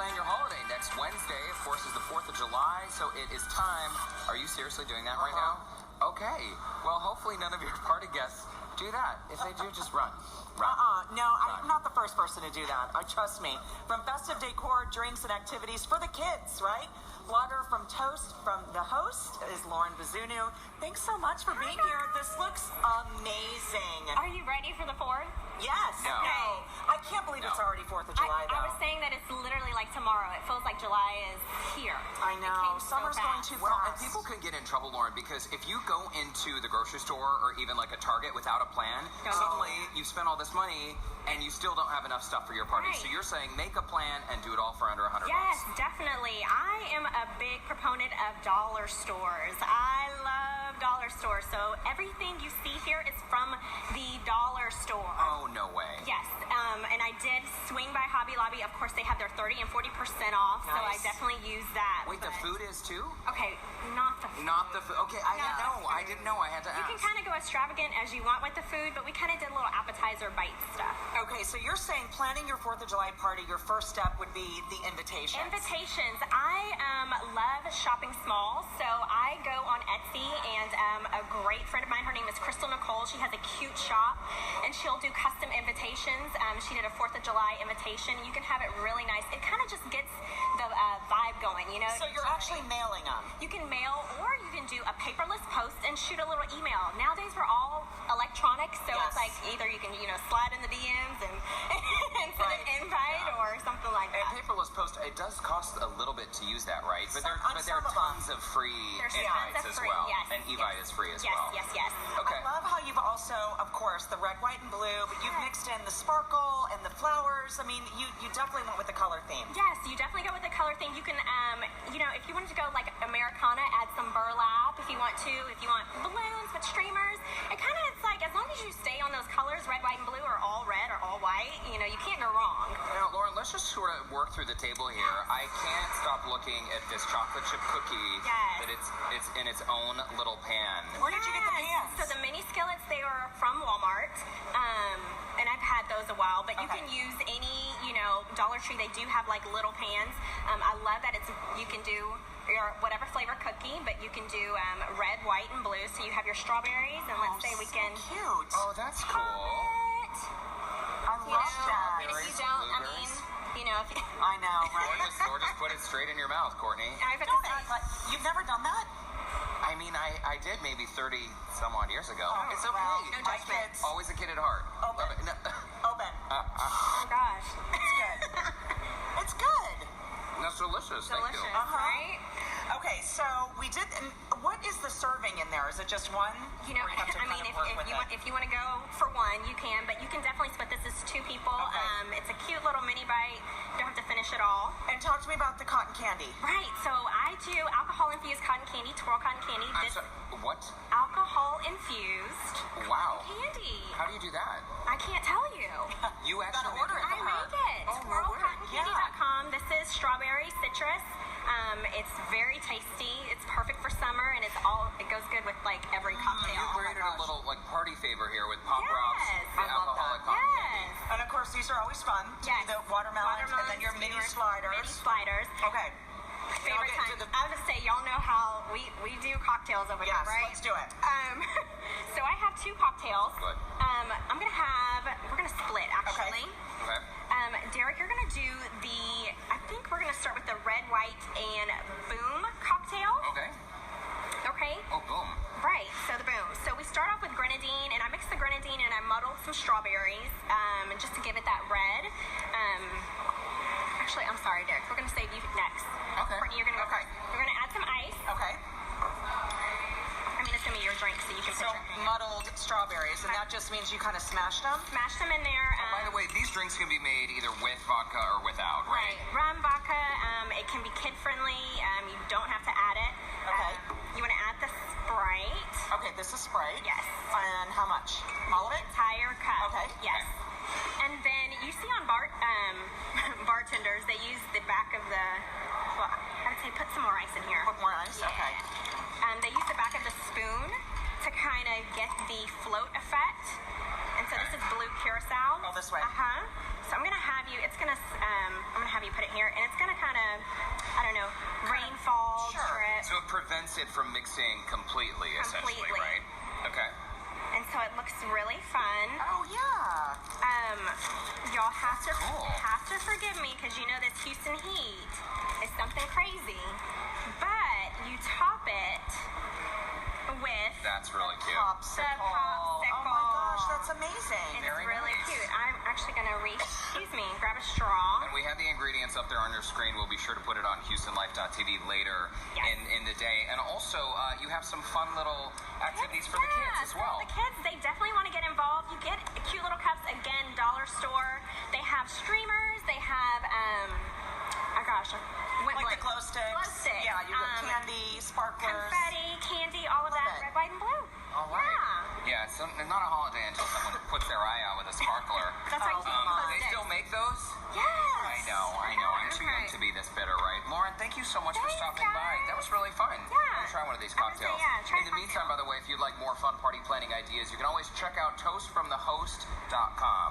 plan your holiday. Next Wednesday, of course, is the 4th of July, so it is time. Are you seriously doing that right now? Okay. Well, hopefully none of your party guests do that. If they do, just run. No, I'm not the first person to do that. Trust me. From festive decor, drinks, and activities for the kids, right? Blogger from Toast from the host is Lauren Bazunu. Thanks so much for being here. This looks amazing. Are you ready for the 4th? Yes. No. I can't believe it's already 4th of July, though. I was saying that it's literally like tomorrow. It feels like July is here. I know. Summer's going too Well, and fast. people can get in trouble, Lauren, because if you go into the grocery store or even like a Target without a plan, suddenly you've spent all this money and you still don't have enough stuff for your party. Right. So you're saying make a plan and do it all for under $100. Yes, definitely. I am a big proponent of dollar stores. I love dollar stores. So everything you see here is from the dollar store. Oh, no way. Yes, and I did swing by Hobby Lobby. Of course, they have their 30 and 40% off, so I Nice. definitely use that. Wait, the food is too? Okay, not the food. Not the food. Okay, I didn't know. I didn't know. I had to You ask. can kind of go extravagant as you want with the food, but we kind of did a little appetizer bite stuff. Okay, so you're saying planning your 4th of July party, your first step would be the invitations. Invitations. I love shopping small, so I go on Etsy, and a great friend of mine, her name is Crystal Nicole. She has a cute shop, and she'll do custom invitations. She did a 4th of July invitation. You can have it really nice. It kind of just gets the vibe going, you know? So you're actually mailing them. You can mail, or you can do a paperless post and shoot a little email. Nowadays, we're all electronic, so Yes. it's like either you can, slide in the DMs and, and send an invite or something like And that. paperless post, it does cost a little bit to use that, right? But there On are some of tons of free There's invites tons of as free, well. yes, And Evite is free as Yes, well. yes. Okay. I love how you've also, of course, the red, white, and blue, but you've mixed in the sparkle and the flowers. I mean, you definitely went with the color theme. Yes, you definitely go with the color theme. You can, if you wanted to go like Americana, add some burlap if you want to. If you want balloons with streamers, it kind of, it's like, as long as you stay on those colors, red, white, and blue, or all red or all white, you can't go wrong. Now, Lauren, let's just sort of work through the table here. I can't stop looking at this chocolate chip cookie. Yes. That it's in its own little pan. Where did you get the Yes. pans? So the mini skillets, they are from Walmart, and I've had those a while. But you Okay. can use any, Dollar Tree. They do have like little pans. I love that you can do your whatever flavor cookie, but you can do red, white, and blue. So you have your strawberries, and let's say we so can cute. Oh, that's cool. it. I love that. And if you Strawberries, don't, blueberries. if you, I know, right? Or just put it straight in your mouth, Courtney. I have to Don't say, act like you've never done that. I mean, I did maybe 30 some odd years ago. Oh, It's okay. well, No my judgment. kids. Always a kid at heart. Open. Love it. No, Open. oh gosh, It's good. It's good. that's delicious. Thank delicious, you. right? Okay, so we did. And what is the serving in there? Is it just one? You know, Or have to I kind mean, of work with it? if you want to go for one, you can, but you can definitely split this as 2 people. Okay. It's a cute little mini bite. You don't have to finish it all. And talk to me about the cotton candy. Right. So I do alcohol-infused cotton candy, twirl cotton candy. I'm This sorry, what? alcohol-infused Wow. candy. How do you do that? I can't tell you. You Gotta actually order it. I make it. Oh, no way. TwirlCottonCandy.com. This is strawberry citrus. It's very tasty. It's perfect for summer, and it goes good with like every cocktail. You created a little like party favor here with Pop Yes. Rocks, the I love alcoholic that. cotton candy. Yes. And of course, these are always fun. Yes. The watermelon, and then your mini skewers, sliders. Mini sliders. Okay. Favorite get time. to the- I would just say, y'all know how we do cocktails over Yes, here, right? let's do it. So I have 2 cocktails. Good. We're gonna split actually. Okay. Derek, you're gonna do I think we're gonna start with the red, white, and boom cocktail. Okay. Okay. Oh, boom. Right, so the boom. So we start off with grenadine, and I mix the grenadine and I muddled some strawberries, just to give it that red. Actually, I'm sorry, Derek. We're gonna save you next. Okay. Courtney, you're gonna go Okay. first. We're gonna add some ice. Okay. I mean, it's gonna be your drink, so you can So muddled strawberries, and that just means you kind of smashed them. smash them in there. By the way, these drinks can be made either with vodka or without, right? Right, rum, vodka. It can be kid friendly. You don't have to add it. Okay. You want to add the Sprite. Okay, this is Sprite. Yes. And how much? All of it? Entire cup. Okay. Yes. And then you see on bartenders, they use the back of well, I would say put some more ice in here. Put more ice? Yeah. Okay. They use the back of the spoon to kind of get the float effect. And And so this is blue curacao. Oh, this way. So I'm gonna have you. I'm gonna have you put it here, and it's gonna kind of, I don't know, rainfall drip. So it prevents it from mixing completely, essentially, right? Okay. And so it looks really fun. Oh yeah. Y'all have to forgive me because you know this Houston heat is something crazy. But you top it with That's really cute. Popsicle. Oh my gosh, that's amazing. And Very it's really nice. cute. I'm actually gonna grab a straw. And we have the ingredients up there on your screen. We'll be sure to put it on HoustonLife.tv later in the day. And also, you have some fun little activities for the kids as well. The kids, they definitely want to get involved. You get cute little cups, again, dollar store. They have streamers. They have, Like the glow sticks. Glow sticks. Yeah, you got candy, sparklers. Confetti, candy, all of that. Red, white, and blue. All right. Yeah, it's not a holiday until someone puts their eye out with a sparkler. That's right. They still make those? Yes. I know. I'm too young to be this bitter, right? Lauren, thank you so much for stopping by. That was really fun. Yeah. I'm gonna try one of these cocktails. Try In the meantime, by the way, if you'd like more fun party planning ideas, you can always check out toastfromthehost.com.